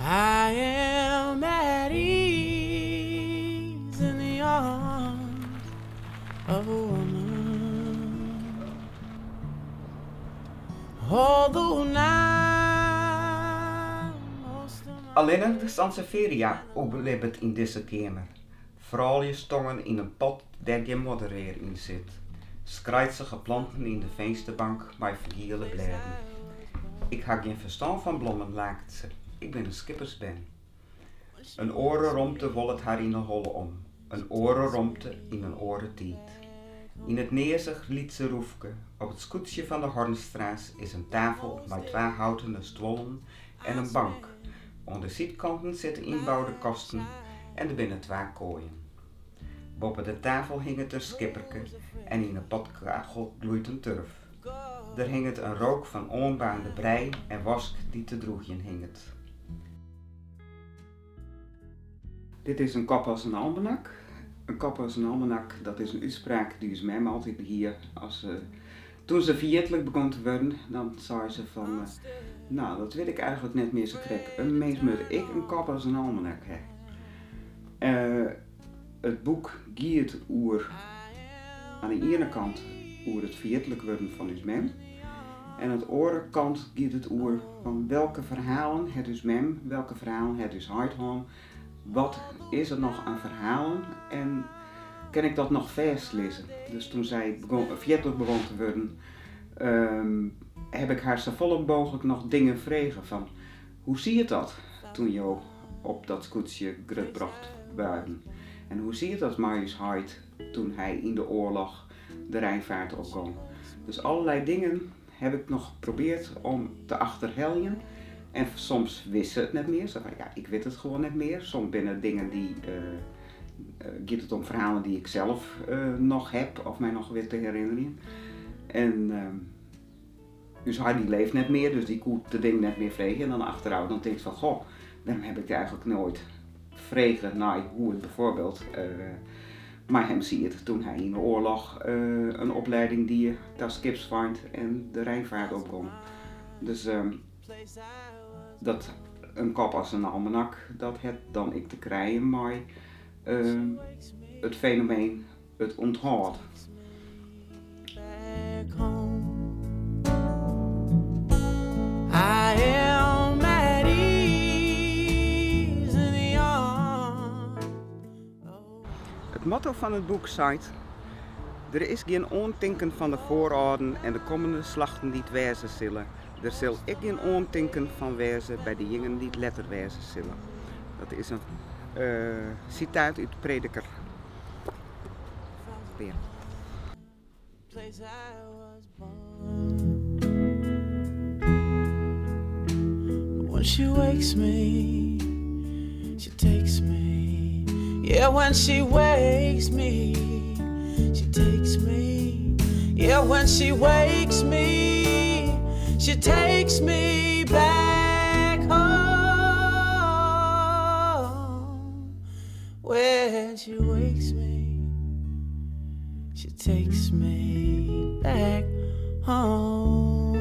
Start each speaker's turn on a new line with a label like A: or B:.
A: I am at ease in the arms of a woman. Although now most of my
B: Alleen de Sanseveria overleeft in deze kamer. Vooral je stongen in een pot waar je moddereer in zit. Skrijtsige planten in de vensterbank met vergiele bladen. Ik heb geen verstand van bloemen, laakt ze. Ik ben een skippersben. Een orenromte wollet haar in een holle om. Een orenromte in een orentiet. In het neerzig liet ze roefke. Op het scootje van de Hornstraat is een tafel met 2 houten stollen en een bank. Aan de zijkanten zitten inbouwde kasten en er binnen 2 kooien. Boven de tafel hing het een skipperke en in een potkachel gloeit een turf. Er hing het een rook van onbaande brei en wask die te droegjen hing het. Dit is een kop als een almanak. Een kop als een almanak, dat is een uitspraak die is mij altijd hier. Toen ze vierdelijk begon te worden, dan zei ze van, nou dat weet ik eigenlijk net meer zo krek. Een mens moet ik een kop als een almanak hebben. Het boek giet oer aan de ene kant oer het vierdelijk worden van uw mem. En aan de andere kant giet het oer van welke verhalen het uw mem, welke verhalen het uw hart gaan. Wat is er nog aan verhalen en kan ik dat nog vers lezen? Dus toen zij vierdelijk begon te worden, heb ik haar zo vol mogelijk nog dingen vregen van hoe zie je dat toen je op dat scootje gebracht waren? En hoe zie je dat Marius hart toen hij in de oorlog de Rijnvaart opkwam? Dus allerlei dingen heb ik nog geprobeerd om te achterhellen. En soms wist ze het net meer. Ze van ja, ik weet het gewoon net meer. Soms binnen dingen die gaat het om verhalen die ik zelf nog heb of mij nog weet te herinneren. En dus hij die leeft net meer, dus die koet de ding net meer vregen. En dan achterhouden, dan denk ik van goh, daarom heb ik eigenlijk nooit vregen naar hoe het bijvoorbeeld. Maar hem zie het toen hij in de oorlog een opleiding die daar skipsvaart en de Rijnvaart opkwam. Dus dat een kop als een almanak, dat het dan ik te krijgen, maar het fenomeen, het onthoud. Het motto van het boek zegt: er is geen ontinken van de voorouden en de komende slachten die het wezen zullen. Er zal ik geen ontinken van wezen bij de jingen die het letter wezen zullen. Dat is een citaat uit Prediker. Weer.
A: When she wakes me, she takes me. Yeah, when she wakes me, she takes me. Yeah, when she wakes me, she takes me back home. When she wakes me, she takes me back home.